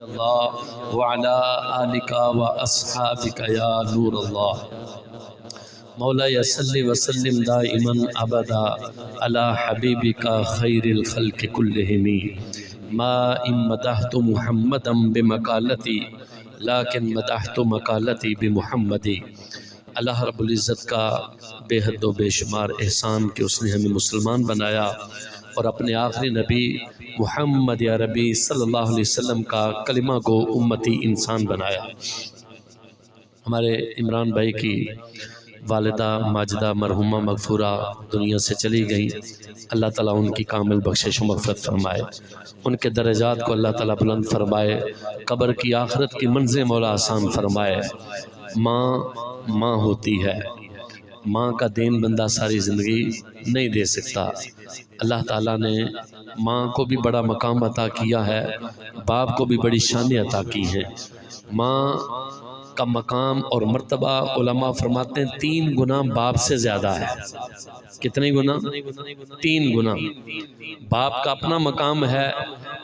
اللہ وعلا آلکا و اصحابکا یا نور اللہ مولا صلی وسلم دائما ابدا علی حبیبکا خیر الخلق کلہم ما ان مدحت محمدا بمقالتی لیکن مدحت مقالتی بمحمد۔ اللہ رب العزت کا بے حد و بے شمار احسان کہ اس نے ہمیں مسلمان بنایا اور اپنے آخری نبی محمد عربی صلی اللہ علیہ وسلم کا کلمہ کو امتی انسان بنایا۔ ہمارے عمران بھائی کی والدہ ماجدہ مرحومہ مغفورہ دنیا سے چلی گئیں، اللہ تعالیٰ ان کی کامل بخشش و مغفرت فرمائے، ان کے درجات کو اللہ تعالیٰ بلند فرمائے، قبر کی آخرت کی منزل مولا آسان فرمائے۔ ماں ہوتی ہے، ماں کا دین بندہ ساری زندگی نہیں دے سکتا۔ اللہ تعالیٰ نے ماں کو بھی بڑا مقام عطا کیا ہے، باپ کو بھی بڑی شان عطا کی ہے۔ ماں کا مقام اور مرتبہ علماء فرماتے ہیں 3 گنا باپ سے زیادہ ہے۔ کتنے گنا؟ 3 گنا۔ باپ کا اپنا مقام ہے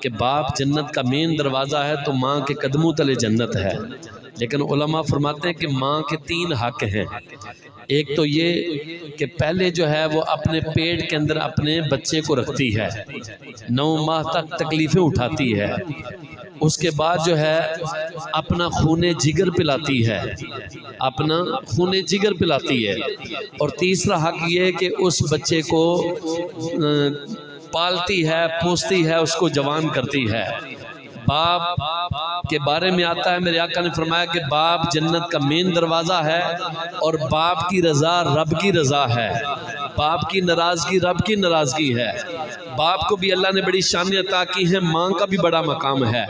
کہ باپ جنت کا مین دروازہ ہے تو ماں کے قدموں تلے جنت ہے، لیکن علماء فرماتے ہیں کہ ماں کے 3 حق ہیں۔ ایک تو یہ کہ پہلے جو ہے وہ اپنے پیٹ کے اندر اپنے بچے کو رکھتی ہے، 9 ماہ تک تکلیفیں اٹھاتی ہے، اس کے بعد جو ہے اپنا خون جگر پلاتی ہے، اپنا خون جگر پلاتی ہے، اور تیسرا حق یہ کہ اس بچے کو پالتی ہے، پوستی ہے، اس کو جوان کرتی ہے۔ باپ کے بارے میں آتا ہے، میرے آقا نے فرمایا کہ باپ جنت کا مین دروازہ ہے اور باپ کی رضا رب کی رضا ہے، باپ کی ناراضگی رب کی ناراضگی ہے۔ باپ کو بھی اللہ نے بڑی شان عطا کی ہے، ماں کا بھی بڑا مقام ہے۔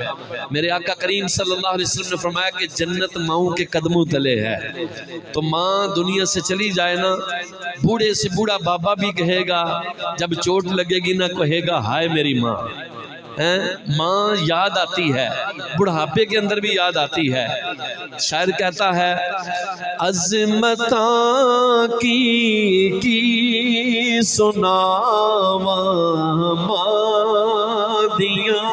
میرے آقا کریم صلی اللہ علیہ وسلم نے فرمایا کہ جنت ماؤں کے قدموں تلے ہے۔ تو ماں دنیا سے چلی جائے نا، بوڑھے سے بوڑھا بابا بھی کہے گا، جب چوٹ لگے گی نہ کہے گا ہائے میری ماں۔ ماں یاد آتی ہے، بڑھاپے کے اندر بھی یاد آتی ہے۔ شاعر کہتا ہے عظمتاں کی سناواں ماں دیاں،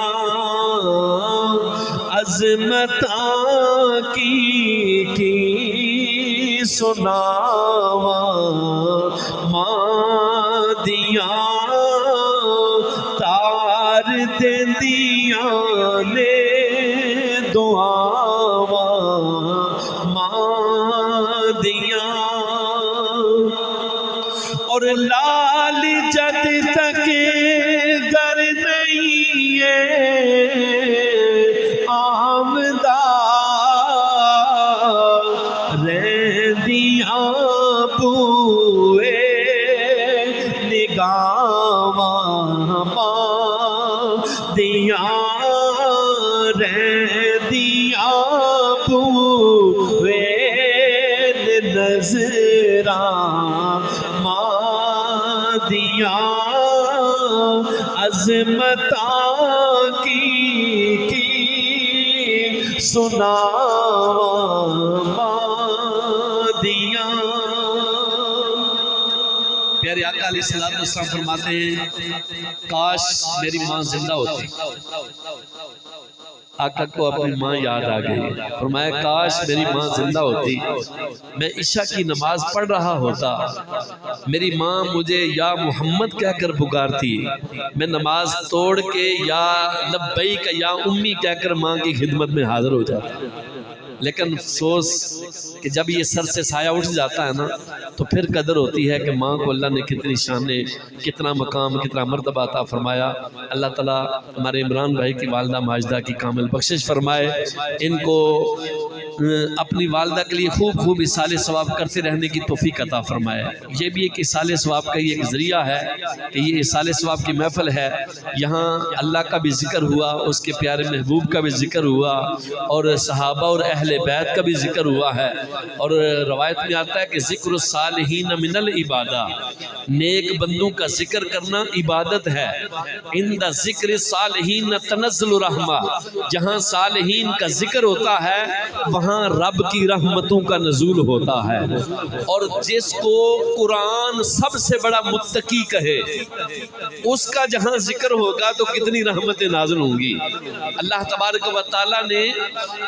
عظمتاں کی سناواں ماں دیاں، دیندیاں نے دعاواں ماں دیاں، اور لال جد تک گر نہیں آمدہ رہندیاں بوئے نگاواں ماں دیاں، رہندیاں بوئے نظراں ماں دیاں، عظمتاں کی سناواں ماں دیاں۔ پیارے آقا علیہ السلام فرماتے ہیں کاش میری ماں زندہ ہوتی۔ آقا کو اپنی ماں یاد آ گئی، فرمایا کاش میری ماں زندہ ہوتی، میں عشاء کی نماز پڑھ رہا ہوتا، میری ماں مجھے یا محمد کہہ کر پکارتی، میں نماز توڑ کے یا لبیک یا امی کہہ کر ماں کی خدمت میں حاضر ہو جاتا۔ لیکن افسوس کہ جب یہ سر سے سایہ اٹھ جاتا ہے نا تو پھر قدر ہوتی ہے کہ ماں کو اللہ نے کتنی شانے، کتنا مقام، کتنا مرتبہ عطا فرمایا۔ اللہ تعالیٰ ہمارے عمران بھائی کی والدہ ماجدہ کی کامل بخشش فرمائے، ان کو اپنی والدہ کے لیے خوب خوب اصالِ ثواب کرتے رہنے کی توفیق عطا فرمائے۔ یہ بھی ایک اصالِ ثواب کا ایک ذریعہ ہے کہ یہ اصالِ ثواب کی محفل ہے، یہاں اللہ کا بھی ذکر ہوا، اس کے پیارے محبوب کا بھی ذکر ہوا، اور صحابہ اور اہل بیت کا بھی ذکر ہوا ہے، اور روایت میں آتا ہے کہ ذکر الصالحین من العبادہ، نیک بندوں کا ذکر کرنا عبادت ہے۔ ان عند ذکر صالحین تنزل رحمہ، جہاں صالحین کا ذکر ہوتا ہے وہاں رب کی رحمتوں کا نزول ہوتا ہے۔ اور جس کو قرآن سب سے بڑا متقی کہے اس کا جہاں ذکر ہوگا تو کتنی رحمتیں نازل ہوں گی۔ اللہ تبارک و تعالیٰ نے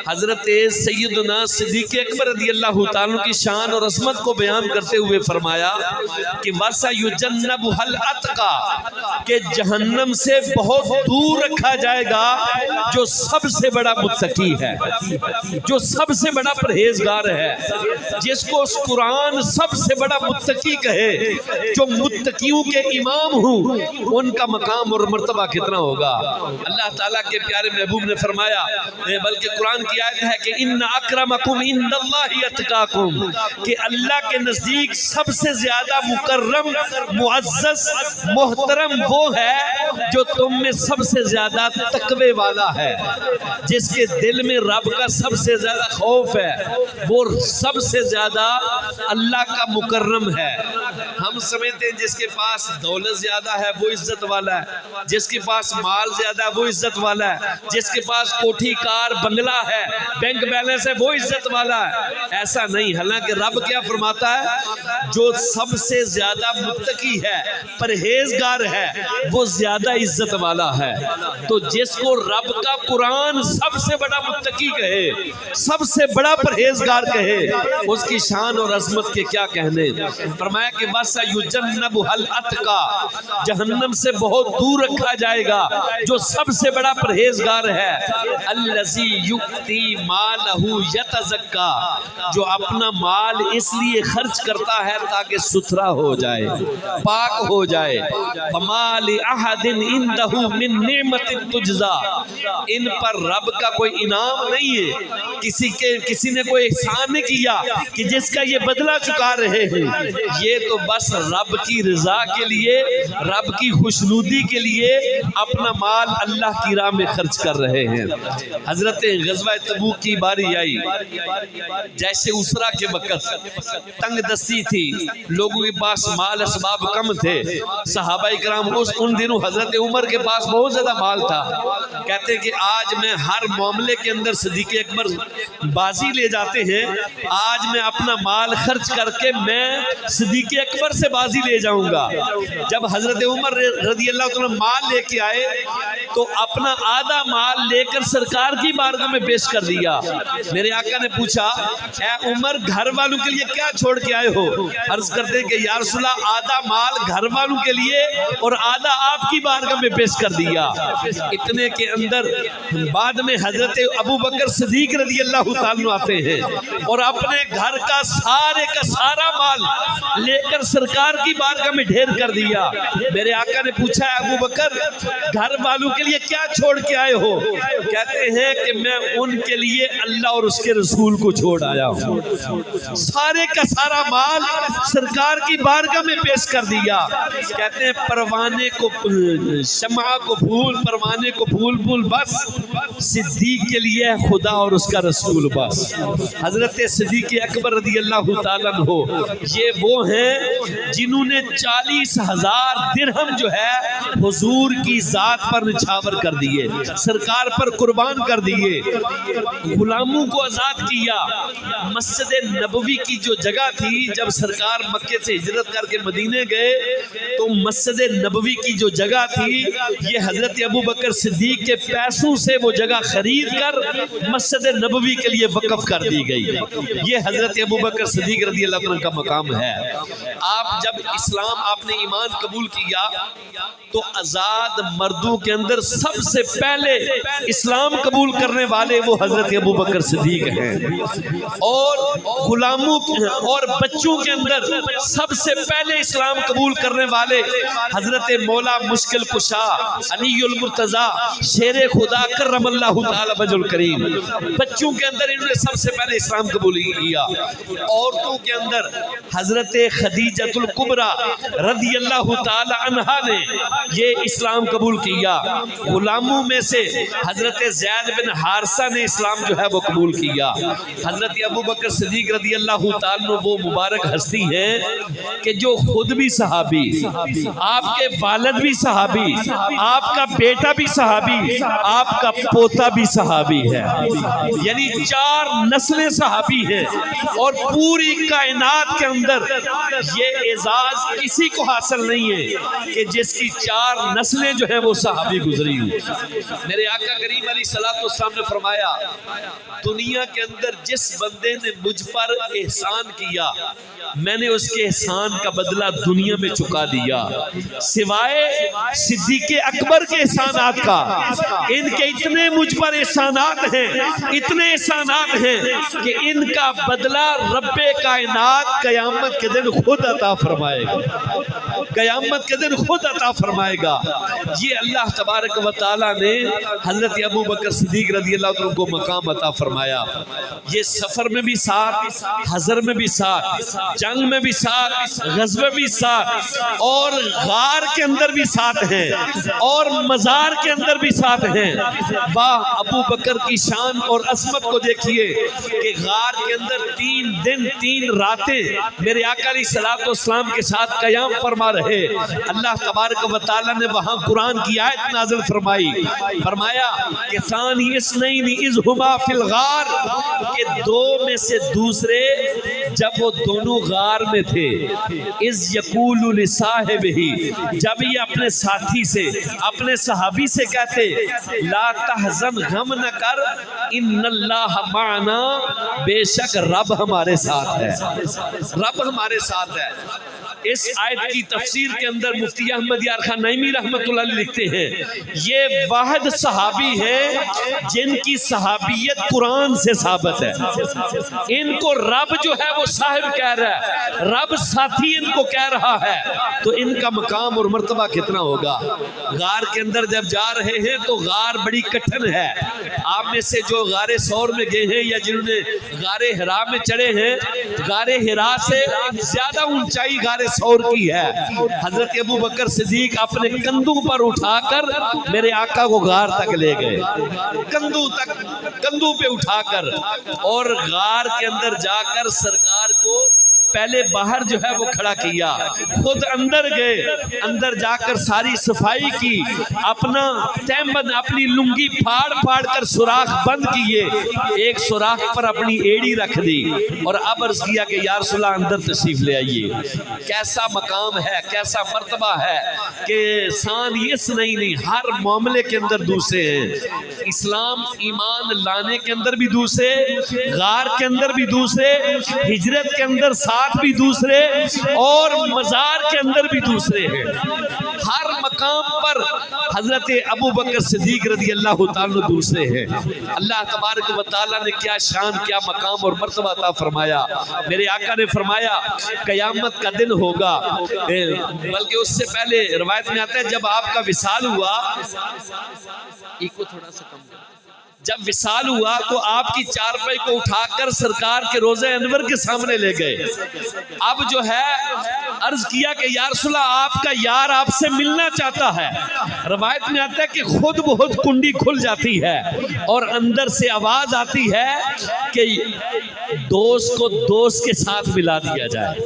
حضرت سیدنا صدیق اکبر رضی اللہ تعالیٰ کی شان اور عظمت کو بیان کرتے ہوئے فرمایا کہ وَسَيُجَنَّبُهَا الْأَتْقَى، کہ جہنم سے بہت دور رکھا جائے گا جو سب سے بڑا متقی ہے، جو سب سے بڑا پرہیزگار ہے، جس کو اس قرآن سب سے بڑا متقی کہے، جو متقیوں کے امام ہوں، ان کا مقام اور مرتبہ کتنا ہوگا۔ اللہ تعالیٰ کے پیارے محبوب نے فرمایا، بلکہ قرآن کی آیت ہے کہ ان اکرمکم عند اللہ اتقاکم، کہ اللہ کے نزدیک سب سے زیادہ مکرم، معزز، محترم وہ ہے جو تم میں سب سے زیادہ تقوی والا ہے، جس کے دل میں رب کا سب سے زیادہ خوف ہے، وہ سب سے زیادہ اللہ کا مکرم ہے۔ ہم سمجھتے ہیں جس کے پاس دولت زیادہ ہے وہ عزت والا ہے، جس کے پاس مال زیادہ ہے وہ عزت والا ہے، جس کے پاس کوٹھی کار بنگلہ ہے، بینک بیلنس ہے وہ عزت والا ہے۔ ایسا نہیں، حالانکہ رب کیا فرماتا ہے، جو سب سے زیادہ متقی ہے، پرہیزگار ہے، وہ زیادہ عزت والا ہے۔ تو جس کو رب کا قرآن سب سے بڑا متقی کہے، سب سے بڑا پرہیزگار کہے، اس کی شان اور عظمت کے کیا کہنے۔ فرمایا کہ وَسَيُجَنَّبُهَا الْأَتْقَى، جہنم سے بہت دور رکھا جائے گا جو سب سے بڑا پرہیزگار ہے، الَّذِي يُؤْتِي مَالَهُ يَتَزَكَّى، جو اپنا مال اس لیے خرچ کرتا ہے تاکہ ستھرا ہو جائے، پاک ہو جائے۔ وَمَا لِأَحَدٍ عِندَهُ مِن نِعْمَةٍ تُجْزَى، ان پر رب کا کوئی انعام نہیں ہے، کسی نے کوئی احسان نہیں کیا کہ جس کا یہ بدلہ چکا رہے ہیں، یہ تو بس رب کی رضا کے لیے، رب کی خوشنودی کے لیے اپنا مال اللہ کی راہ میں خرچ کر رہے ہیں۔ حضرت غزوہ تبوک کی باری آئی، جیسے اسرا کے وقت تنگ دستی تھی، لوگوں کے پاس مال اسباب کم تھے، صحابہ کرام ان دنوں حضرت عمر کے پاس بہت زیادہ مال تھا، کہتے کہ آج میں ہر معاملے کے اندر صدیق اکبر بازی لے جاتے ہیں، آج میں اپنا مال خرچ کر کے میں صدیق اکبر سے بازی لے جاؤں گا۔ جب حضرت عمر رضی اللہ عنہ مال لے کے آئے تو اپنا آدھا مال لے کر سرکار کی بارگاہ میں پیش کر دیا۔ میرے آقا نے پوچھا، اے عمر گھر والوں کے لیے کیا چھوڑ کے آئے ہو؟ عرض کرتے کہ یا رسول اللہ آدھا مال گھر والوں کے لیے اور آدھا آپ کی بارگاہ میں پیش کر دیا۔ اتنے کے اندر بعد میں حضرت ابو بکر صدیق رضی اللہ تعالیٰ آتے ہیں اور اپنے گھر کا سارا مال لے کر سرکار کی بارگاہ میں ڈھیر کر دیا۔ میرے آقا نے پوچھا، ابو بکر گھر والوں کے لیے کیا چھوڑ کے آئے ہو؟ کہتے ہیں کہ میں ان کے لیے اللہ اور اس کے رسول کو چھوڑ آیا ہوں۔ سارے کا سارا مال سرکار کی بارگاہ میں پیش کر دیا۔ کہتے ہیں پروانے کو شمع کو پھول، پروانے کو پھول پھول بس، صدیق کے لیے خدا اور اس کا رسول بس۔ حضرت صدیق اکبر رضی اللہ تعالیٰ عنہ یہ وہ ہیں جنہوں نے 40,000 درہم جو ہے حضور کی ذات پر نچھاور کر دیے، سرکار پر قربان کر دیے، غلاموں کو آزاد کیا۔ مسجد نبوی کی جو جگہ تھی، جب سرکار مکے سے ہجرت کر کے مدینے گئے تو مسجد نبوی کی جو جگہ تھی یہ حضرت ابو بکر صدیق کے پیسوں سے وہ جگہ خرید کر مسجد نبوی کے لیے وقف کر دی گئی۔ یہ حضرت ابو بکر صدیق رضی اللہ عنہ کا مقام ہے۔ آپ جب آپ نے ایمان قبول کیا تو آزاد مردوں کے اندر سب سے پہلے اسلام قبول کرنے والے وہ حضرت ابو بکر صدیق ہیں، اور غلاموں اور بچوں کے اندر سب سے پہلے اسلام قبول کرنے والے حضرت مولا مشکل کشا علی المرتضیٰ شیر خدا کرم اللہ تعالی وجہ الکریم، بچوں کے اندر انہوں نے سب سے پہلے اسلام قبول کیا۔ عورتوں کے اندر حضرت خدیجہ الکبریٰ رضی اللہ تعالی عنہا نے یہ اسلام قبول کیا۔ غلاموں میں سے حضرت زید بن حارثہ نے اسلام جو ہے وہ قبول کیا۔ حضرت ابو بکر صدیق رضی اللہ تعالیٰ عنہ وہ مبارک ہستی ہیں کہ جو خود بھی صحابی، آپ کے والد بھی صحابی، آپ کا بیٹا بھی صحابی، آپ کا پوتا بھی صحابی ہے، یعنی 4 نسلیں صحابی ہیں، اور پوری کائنات کے اندر یہ اعزاز کسی کو حاصل نہیں ہے کہ جس کی 4 نسلیں جو ہیں وہ صحابی گزری ہوں۔ میرے آقا کریم علیہ السلام نے فرمایا دنیا کے اندر جس بندے نے مجھ پر احسان کیا میں نے اس کے احسان کا بدلہ دنیا میں چکا دیا، سوائے صدیق اکبر کے احسانات کا۔ ان کے اتنے مجھ پر احسانات ہیں، اتنے احسانات ہیں کہ ان کا بدلہ رب کائنات قیامت کے دن خود عطا فرمائے گا، قیامت کے دن خود عطا فرمائے گا۔ یہ اللہ تبارک و تعالیٰ نے حضرت ابو بکر صدیق رضی اللہ عنہ کو مقام عطا فرمایا۔ یہ سفر میں بھی ساتھ، حضر میں بھی ساتھ، جنگ میں بھی ساتھ، غزوے بھی ساتھ، اور غار کے اندر بھی ساتھ ہیں، اور مزار کے اندر بھی ساتھ ہیں۔ واہ ابو بکر کی شان اور عظمت کو دیکھیے کہ غار کے اندر 3 دن 3 راتیں میرے آقا علیہ السلام کے ساتھ قیام فرما رہے۔ اللہ تبارک و تعالیٰ نے وہاں قرآن کی آیت نازل فرمائی، فرمایا کہ ثانی اثنین اذ ہما فی الغار، کہ 2 میں سے دوسرے جب وہ دونوں غار میں تھے، اذ یقول لصاحبہ، جب یہ اپنے ساتھی سے، اپنے صحابی سے کہتے لا تحزن، غم نہ کر، ان اللہ معنا، بے شک رب ہمارے ساتھ ہے، رب ہمارے ساتھ ہے۔ اس آیت کی تفسیر کے اندر مفتی احمد یار خان نعیمی رحمت اللہ علیہ لکھتے ہیں یہ واحد صحابی ہیں جن کی صحابیت قرآن سے ثابت ہے۔ ان کو رب جو ہے وہ صاحب کہہ رہا ہے، رب ساتھی ان کو کہہ رہا ہے، تو ان کا مقام اور مرتبہ کتنا ہوگا۔ غار کے اندر جب جا رہے ہیں تو غار بڑی کٹھن ہے۔ آپ میں سے جو غار ثور میں گئے ہیں یا جنہوں نے غار حرا میں چڑھے ہیں، غار حرا سے زیادہ اونچائی غار ثور کی ہے۔ حضرت ابو بکر صدیق اپنے کندھوں پر اٹھا کر میرے آقا کو غار تک لے گئے، کندھوں پہ اٹھا کر، اور غار کے اندر جا کر سرکار کو پہلے باہر جو ہے وہ کھڑا کیا، خود اندر گئے، اندر جا کر ساری صفائی کی، اپنا تہمد اپنی لنگی پھاڑ کر سوراخ بند کیے، ایک سوراخ پر اپنی ایڑی رکھ دی، اور اب عرض کیا کہ یا رسول اللہ اندر تشریف لے آئیے۔ کیسا مقام ہے، کیسا مرتبہ ہے کہ سان یس نہیں، ہر معاملے کے اندر دوسرے ہیں۔ اسلام ایمان لانے کے اندر بھی دوسرے، غار کے اندر بھی دوسرے، ہجرت کے اندر ساتھ بھی دوسرے، اور مزار کے اندر بھی دوسرے ہیں۔ ہر مقام پر حضرت ابو بکر صدیق رضی اللہ تعالیٰ دوسرے ہیں۔ اللہ تبارک و تعالیٰ نے کیا شان، کیا مقام اور مرتبہ عطا فرمایا۔ میرے آقا نے فرمایا قیامت کا دن ہوگا، بلکہ اس سے پہلے روایت میں آتا ہے جب آپ کا وصال ہوا، ایک تھوڑا سا کم جب وصال ہوا تو آپ کی چارپائی کو اٹھا کر سرکار کے روضہ انور کے سامنے لے گئے۔ اب جو ہے عرض کیا کہ یا رسول اللہ آپ کا یار آپ سے ملنا چاہتا ہے۔ روایت میں آتا ہے کہ خود بہت کنڈی کھل جاتی ہے اور اندر سے آواز آتی ہے کہ دوست کو دوست کے ساتھ ملا دیا جائے،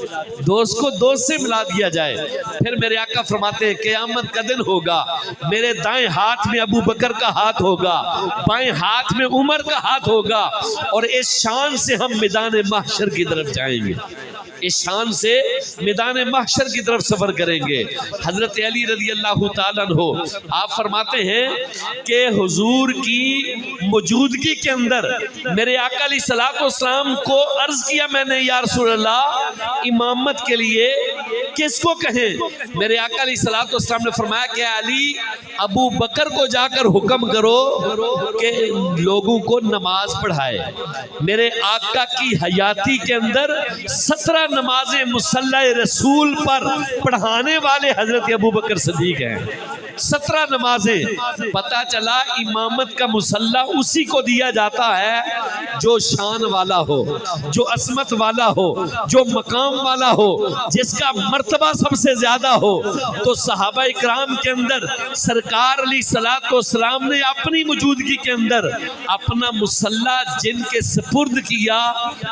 دوست کو دوست سے ملا دیا جائے۔ پھر میرے آقا فرماتے ہیں قیامت کا دن ہوگا، میرے دائیں ہاتھ میں ابو بکر کا ہاتھ ہوگا، بائیں ہاتھ میں عمر کا ہاتھ ہوگا، اور اس شان سے ہم میدان محشر کی طرف جائیں گے، اس شان سے میدان محشر کی طرف سفر کریں گے۔ حضرت علی رضی اللہ تعالیٰ عنہ آپ فرماتے ہیں کہ حضور کی موجودگی کے اندر میرے آقا علیہ السلام کو عرض کیا میں نے یا رسول اللہ امامت کے لیے کس کو کہیں؟ میرے آقا علیہ السلام نے فرمایا کہ علی ابو بکر کو جا کر حکم کرو کہ لوگوں کو نماز پڑھائے۔ میرے آقا کی حیاتی کے اندر 17 نمازیں مصلی رسول پر پڑھانے والے حضرت ابو بکر صدیق ہیں۔ 17 نمازیں، پتہ چلا امامت کا مصلی اسی کو دیا جاتا ہے جو شان والا ہو، جو عظمت والا ہو، جو مقام والا ہو، جس کا مرتبہ سب سے زیادہ ہو۔ تو صحابہ اکرام کے اندر سرکار علیہ السلام نے اپنی موجودگی کے اندر اپنا مصلی جن کے سپرد کیا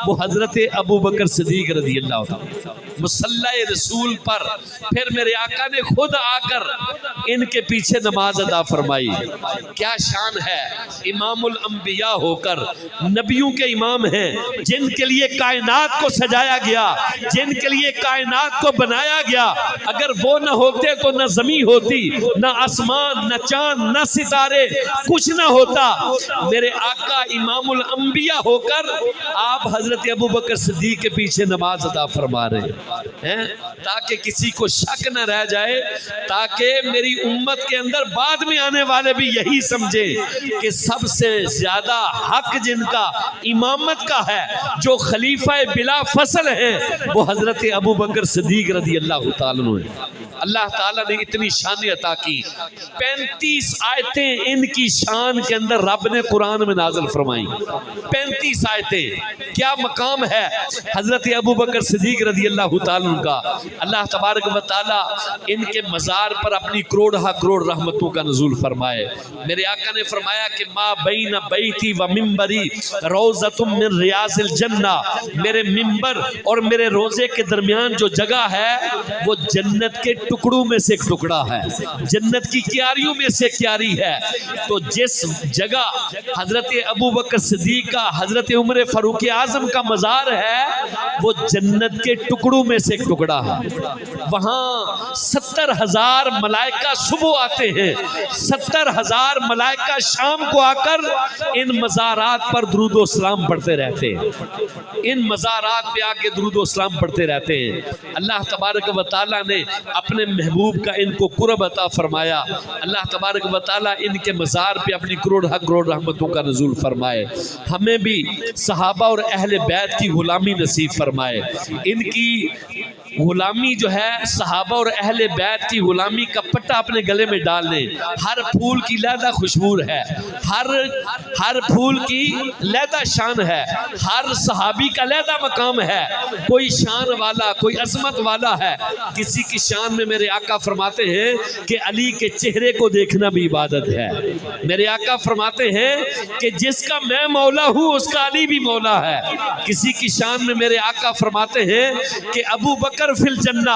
وہ حضرت ابو بکر صدیق رضی اللہ عنہ۔ مصلی رسول پر، پھر میرے آقا نے خود آ کر ان کے پیچھے نماز ادا فرمائی۔ کیا شان ہے، امام الانبیاء ہو کر، نبیوں کے امام ہیں، جن کے لیے کائنات کو سجایا گیا، جن کے لیے کائنات کو بنایا گیا۔ اگر وہ نہ ہوتے تو نہ زمین ہوتی، نہ آسمان، نہ چاند، نہ ستارے، کچھ نہ ہوتا۔ میرے آقا امام الانبیاء ہو کر آپ حضرت ابوبکر صدیق کے پیچھے نماز ادا فرما رہے ہیں، تاکہ کسی کو شک نہ رہ جائے، تاکہ میری امت کے اندر بعد میں آنے والے بھی یہی سمجھیں کہ سب سے زیادہ حق جن کا امامت کا ہے، جو خلیفہ بلا فصل ہیں، وہ حضرت ابوبکر صدیق رضی اللہ تعالیٰ عنہ ہیں۔ اللہ تعالیٰ نے اتنی شان عطا کی، 35 آیتیں ان کی شان کے اندر رب نے قرآن میں نازل فرمائیں۔ 35 آیتیں، کیا مقام ہے حضرت ابوبکر صدیق رضی اللہ تعالیٰ عنہ کا۔ اللہ تبارک و تعالیٰ ان کے مزار پر اپنی کروڑ رحمتوں کا نزول فرمائے۔ میرے آقا نے فرمایا کہ ما بین بیتی و ممبری روضۃ من ریاض الجنہ، میرے ممبر اور میرے روزے کے درمیان جو جگہ ہے وہ جنت کے ٹکڑوں میں سے ایک ٹکڑا ہے، جنت کی کیاریوں میں سے کیاری ہے۔ تو جس جگہ حضرت ابوبکر صدیق کا، حضرت عمر فاروق اعظم کا مزار ہے، وہ جنت کے ٹکڑوں میں سے ایک ٹکڑا ہے۔ وہاں 70,000 ملائکہ صبح آتے ہیں، 70,000 ملائکہ شام کو آ کر ان مزارات پر درود و سلام پڑھتے رہتے ہیں، ان مزارات پہ آ کے درود و سلام پڑھتے رہتے ہیں۔ اللہ تبارک و تعالیٰ نے اپنے محبوب کا ان کو قرب عطا فرمایا۔ اللہ تبارک و تعالیٰ ان کے مزار پہ اپنی کروڑ رحمتوں کا نزول فرمائے۔ ہمیں بھی صحابہ اور اہل بیت کی غلامی نصیب فرمائے۔ ان کی غلامی جو ہے، صحابہ اور اہل بیت کی غلامی کا پٹا اپنے گلے میں ڈال لیں۔ ہر پھول کی علیحدہ خوشبو ہے، ہر پھول کی علیحدہ شان ہے، ہر صحابی کا علیحدہ مقام ہے، کوئی شان والا، کوئی عظمت والا ہے۔ کسی کی شان میں میرے آقا فرماتے ہیں کہ علی کے چہرے کو دیکھنا بھی عبادت ہے۔ میرے آقا فرماتے ہیں کہ جس کا میں مولا ہوں اس کا علی بھی مولا ہے۔ کسی کی شان میں میرے آقا فرماتے ہیں کہ ابو بکر فی الجنہ،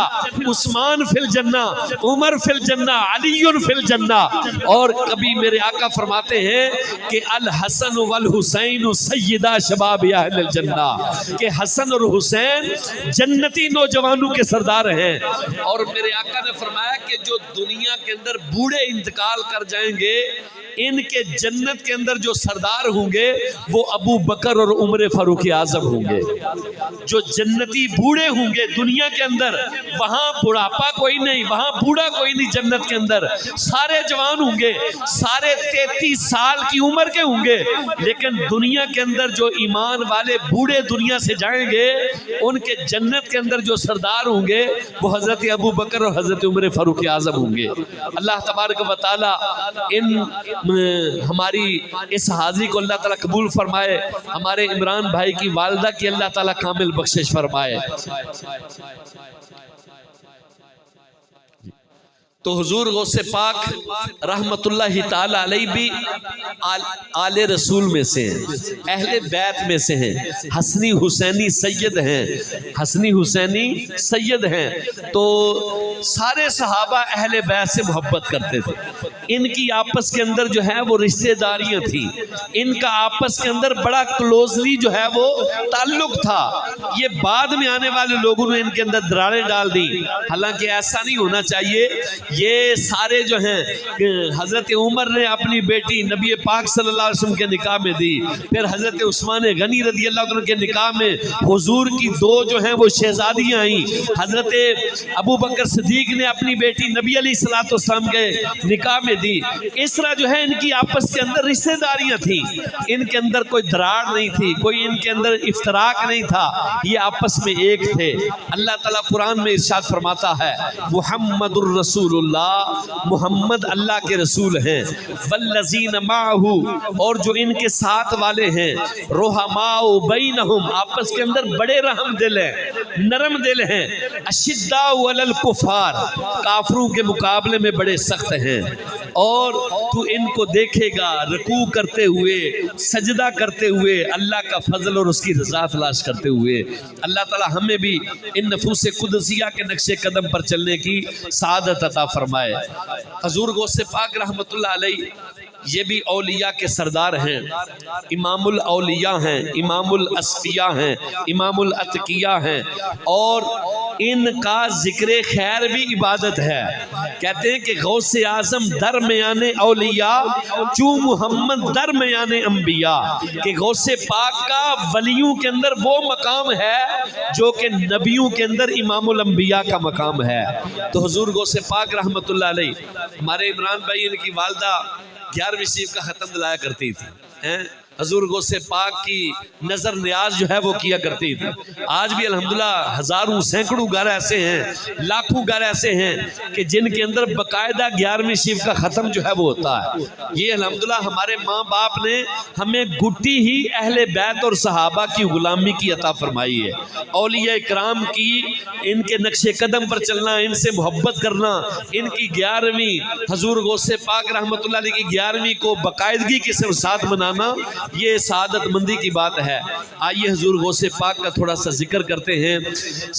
عثمان فی الجنہ، عمر فی الجنہ، علی فی الجنہ۔ اور کبھی میرے آقا فرماتے ہیں کہ الحسن والحسین سیدہ شباب اہل الجنہ، کہ حسن اور حسین جنتی نوجوانوں کے سردار ہیں۔ اور میرے آقا نے فرمایا کہ جو دنیا کے اندر بوڑھے انتقال کر جائیں گے، ان کے جنت کے اندر جو سردار ہوں گے وہ ابو بکر اور عمر فاروق اعظم ہوں گے۔ جو جنتی بوڑھے ہوں گے دنیا کے اندر، وہاں بڑھاپا کوئی نہیں، وہاں بوڑھا کوئی نہیں، جنت کے اندر سارے جوان ہوں گے، سارے 33 سال کی عمر کے ہوں گے۔ لیکن دنیا کے اندر جو ایمان والے بوڑھے دنیا سے جائیں گے، ان کے جنت کے اندر جو سردار ہوں گے وہ حضرت ابو بکر اور حضرت عمر فاروق اعظم ہوں گے۔ اللہ تبارک و تعالی ان ہماری اس حاضری کو اللہ تعالیٰ قبول فرمائے، ہمارے عمران بھائی کی والدہ کی اللہ تعالیٰ کامل بخشش فرمائے۔ تو حضور غوث پاک رحمت اللہ تعالی علیہ بھی آل رسول میں سے ہیں، اہل بیت میں سے ہیں، حسنی حسینی سید ہیں، حسنی حسینی سید ہیں۔ تو سارے صحابہ اہل بیت سے محبت کرتے تھے۔ ان کی آپس کے اندر جو ہے وہ رشتہ داریاں تھیں، ان کا آپس کے اندر بڑا کلوزلی جو ہے وہ تعلق تھا۔ یہ بعد میں آنے والے لوگوں نے ان کے اندر دراریں ڈال دی، حالانکہ ایسا نہیں ہونا چاہیے۔ یہ سارے جو ہیں، حضرت عمر نے اپنی بیٹی نبی پاک صلی اللہ علیہ وسلم کے نکاح میں دی، پھر حضرت عثمان غنی رضی اللہ عنہ کے نکاح میں حضور کی 2 جو ہیں وہ شہزادیاں آئیں، حضرت ابو بکر صدیق نے اپنی بیٹی نبی علیہ الصلوۃ والسلام کے نکاح میں دی۔ اس طرح جو ہے ان کی آپس کے اندر رشتہ داریاں تھیں، ان کے اندر کوئی دراڑ نہیں تھی، کوئی ان کے اندر افتراق نہیں تھا، یہ آپس میں ایک تھے۔ اللہ تعالیٰ قرآن میں ارشاد فرماتا ہے محمد الرسول اللہ، محمد اللہ کے رسول ہیں، والذین معہ، اور جو ان کے ساتھ والے ہیں، رحماء بینہم، آپس کے اندر بڑے رحم دل ہیں، نرم دل ہیں، اشداء علی الکفار، کافروں کے مقابلے میں بڑے سخت ہیں، اور تو ان کو دیکھے گا رکوع کرتے ہوئے، سجدہ کرتے ہوئے، اللہ کا فضل اور اس کی رضا تلاش کرتے ہوئے۔ اللہ تعالی ہمیں بھی ان نفوس قدسیہ کے نقش قدم پر چلنے کی سعادت عطا فرمائے۔ حضور غوث پاک رحمت اللہ علیہ یہ بھی اولیاء کے سردار ہیں، امام الاولیاء ہیں، امام الاصفیاء ہیں، امام الاتقیاء ہیں، اور ان کا ذکر خیر بھی عبادت ہے۔ کہتے ہیں کہ غوث اعظم درمیان اولیاء چوں محمد درمیان انبیاء، کہ غوث پاک کا ولیوں کے اندر وہ مقام ہے جو کہ نبیوں کے اندر امام الانبیاء کا مقام ہے۔ تو حضور غوث پاک رحمت اللہ علیہ، ہمارے عمران بھائی ان کی والدہ 11ویں شریف کا ختم دلایا کرتی تھی، حضور غوث پاک کی نظر نیاز جو ہے وہ کیا کرتی تھی۔ آج بھی الحمدللہ ہزاروں سینکڑوں گھر ایسے ہیں، لاکھوں گھر ایسے ہیں کہ جن کے اندر باقاعدہ 11ویں شریف کا ختم جو ہے وہ ہوتا ہے۔ یہ الحمدللہ ہمارے ماں باپ نے ہمیں گٹی ہی اہل بیت اور صحابہ کی غلامی کی عطا فرمائی ہے۔ اولیاء کرام کی، ان کے نقش قدم پر چلنا، ان سے محبت کرنا، ان کی 11ویں حضور غوث پاک رحمت اللہ علیہ کی 11ویں کو باقاعدگی کے ساتھ منانا، یہ سعادت مندی کی بات ہے۔ آئیے حضور غوث پاک کا تھوڑا سا ذکر کرتے ہیں۔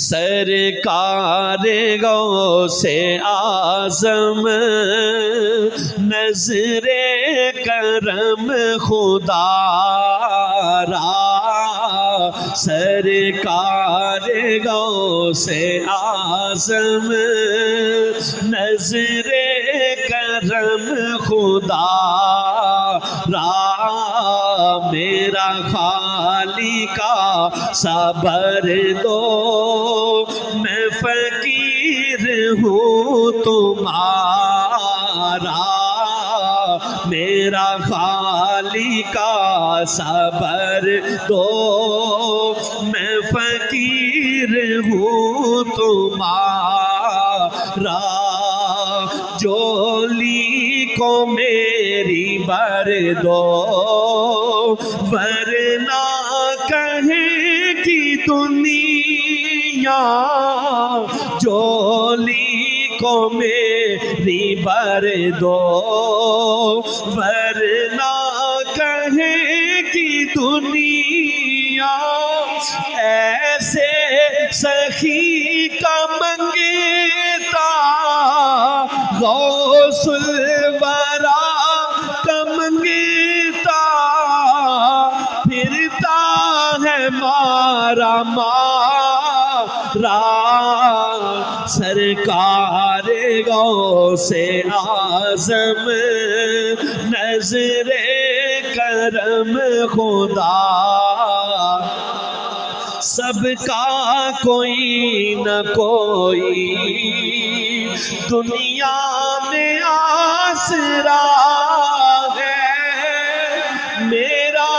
سرکار غوث اعظم نظر کرم خدا را، سرکار غوث اعظم نظر کرم خدا را، میرا خالی کا صبر دو، میں فقیر ہوں تمہارا، میرا خالی کا صبر دو، میں فقیر ہوں تمہارا، جولی کو میری بر دو، ورنہ کہے گی دنیا، جولی کو میری بر دو، ورنہ کہے گی دنیا، ایسے سخی کا منگتا غوث الورا کا منگتا، پھرتا ہے مارا مارا، سرکار غوث اعظم نظر کرم خدا، سب کا کوئی نہ کوئی دنیا میں آسرا ہے، میرا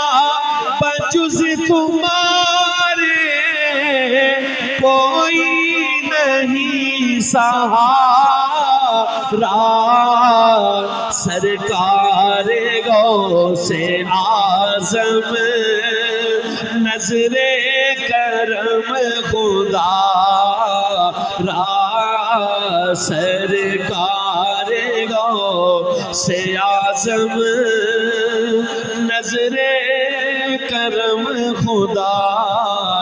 بجز تمہارے کوئی نہیں سہارا، سرکار غوث اعظم نظر کرم خدا را، سرکار غوث اعظم نظر کرم خدا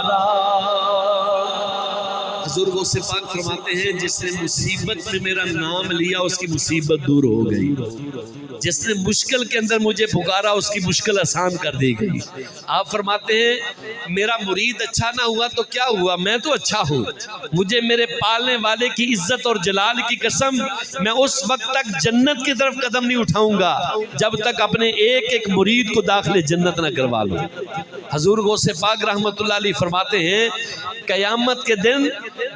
را۔ حضور غوث پاک فرماتے ہیں جس نے مصیبت میں میرا نام لیا اس کی مصیبت دور ہو گئی، جس نے مشکل کے اندر مجھے پکارا اس کی مشکل آسان کر دی گئی۔ آپ فرماتے ہیں میرا مرید اچھا نہ ہوا تو کیا ہوا، میں تو اچھا ہوں، مجھے میرے پالنے والے کی عزت اور جلال کی قسم میں اس وقت تک جنت کی طرف قدم نہیں اٹھاؤں گا جب تک اپنے ایک ایک مرید کو داخل جنت نہ کروا لوں۔ حضور غوث پاک رحمت اللہ علیہ فرماتے ہیں قیامت کے دن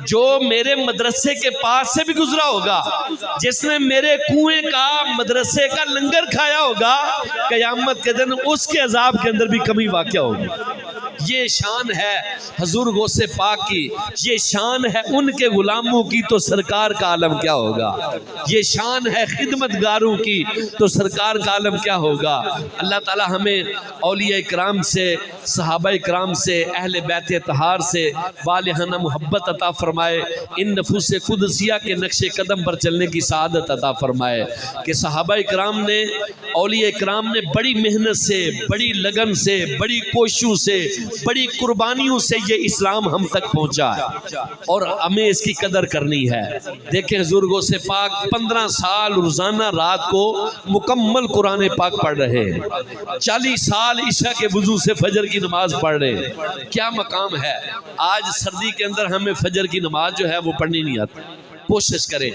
جو میرے مدرسے کے پاس سے بھی گزرا ہوگا، جس نے میرے کنویں کا مدرسے کا لنگر کھایا ہوگا، قیامت کے دن اس کے عذاب کے اندر بھی کمی واقع ہوگی۔ یہ شان ہے حضور غوث پاک کی، یہ شان ہے ان کے غلاموں کی، تو سرکار کا عالم کیا ہوگا؟ یہ شان ہے خدمت گاروں کی، تو سرکار کا عالم کیا ہوگا؟ اللہ تعالی ہمیں اولیاء کرام سے، صحابہ کرام سے، اہل بیت اطہار سے والہانہ محبت عطا فرمائے، ان نفوس قدسیہ کے نقش قدم پر چلنے کی سعادت عطا فرمائے کہ صحابہ کرام نے، اولیاء کرام نے بڑی محنت سے، بڑی لگن سے، بڑی کوششوں سے، بڑی قربانیوں سے یہ اسلام ہم تک پہنچا ہے، اور ہمیں اس کی قدر کرنی ہے۔ دیکھیں حضور غوث پاک 15 سال روزانہ رات کو مکمل قرآن پاک پڑھ رہے ہیں، 40 سال عشاء کے وضو سے فجر کی نماز پڑھ رہے ہیں۔ کیا مقام ہے! آج سردی کے اندر ہمیں فجر کی نماز جو ہے وہ پڑھنی نہیں آتی، کوشش کریں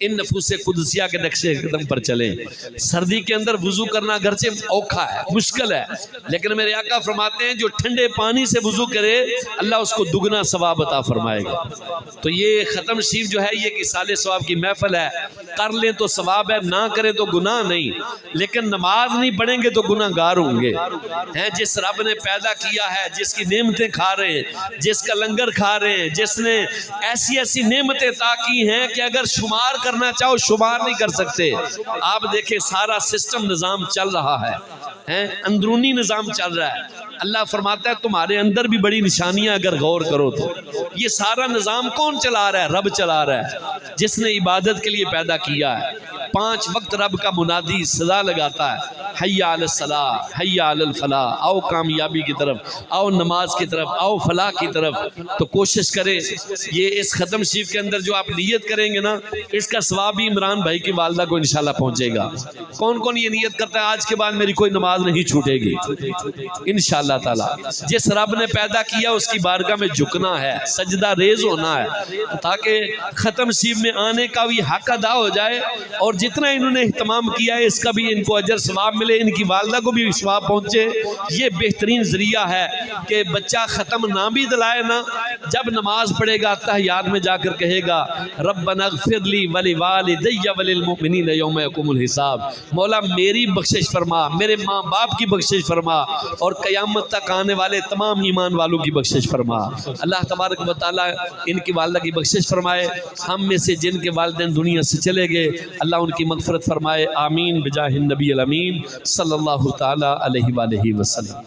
ان نفوس قدسیہ کے نقش قدم پر چلیں۔ سردی کے اندر وضو کرنا گرچہ اوکھا ہے، مشکل ہے، لیکن میرے آقا فرماتے ہیں جو ٹھنڈے پانی سے وضو کرے اللہ اس کو دگنا ثواب عطا فرمائے گا۔ تو یہ ختم شریف جو ہے یہ اصالہ ثواب کی محفل ہے، کر لیں تو ثواب ہے، نہ کریں تو گناہ نہیں، لیکن نماز نہیں پڑھیں گے تو گناہ گار ہوں گے۔ جس رب نے پیدا کیا ہے، جس کی نعمتیں کھا رہے ہیں، جس کا لنگر کھا رہے ہیں، جس نے ایسی ایسی نعمتیں عطا کی ہیں کہ اگر شمار کرنا چاہو شمار نہیں کر سکتے۔ آپ دیکھیں سارا سسٹم نظام چل رہا ہے، اندرونی نظام چل رہا ہے۔ اللہ فرماتا ہے تمہارے اندر بھی بڑی نشانیاں اگر غور کرو تو۔ یہ سارا نظام کون چلا رہا ہے؟ رب چلا رہا ہے، جس نے عبادت کے لیے پیدا کیا ہے۔ 5 وقت رب کا منادی صدا لگاتا ہے، حی علی الصلاۃ، حی علی الفلاح، آؤ کامیابی کی طرف، آؤ نماز کی طرف، آؤ فلاح کی طرف۔ تو کوشش کریں یہ اس ختم شریف کے اندر جو آپ نیت کریں گے نا، اس کا ثواب بھی عمران بھائی کی والدہ کو انشاءاللہ پہنچے گا۔ کون کون یہ نیت کرتا ہے آج کے بعد میری کوئی نماز نہیں چھوٹے گی انشاءاللہ تعالی؟ جس رب نے پیدا کیا اس کی بارگاہ میں جھکنا ہے، سجدہ ریز ہونا ہے، تاکہ ختم شریف میں آنے کا بھی حق ادا ہو جائے، اور جتنا انہوں نے اہتمام کیا ہے اس کا بھی ان کو اجر ثواب ملے، ان کی والدہ کو بھی ثواب پہنچے۔ یہ بہترین ذریعہ ہے کہ بچہ ختم نہ بھی دلائے نا، جب نماز پڑھے گا تحیات میں جا کر کہے گا ربنا اغفر لی ولوالدی وللمؤمنین یوم یقوم الحساب، مولا میری بخشش فرما، میرے ماں باپ کی بخشش فرما، اور قیامت تک آنے والے تمام ایمان والوں کی بخشش فرما۔ اللہ تبارک و تعالی ان کی والدہ کی بخشش فرمائے۔ ہم میں سے جن کے والدین دنیا سے چلے گئے اللہ ان کی مغفرت فرمائے، آمین بجاہ النبی الامین صلی اللہ تعالی علیہ وآلہ وسلم۔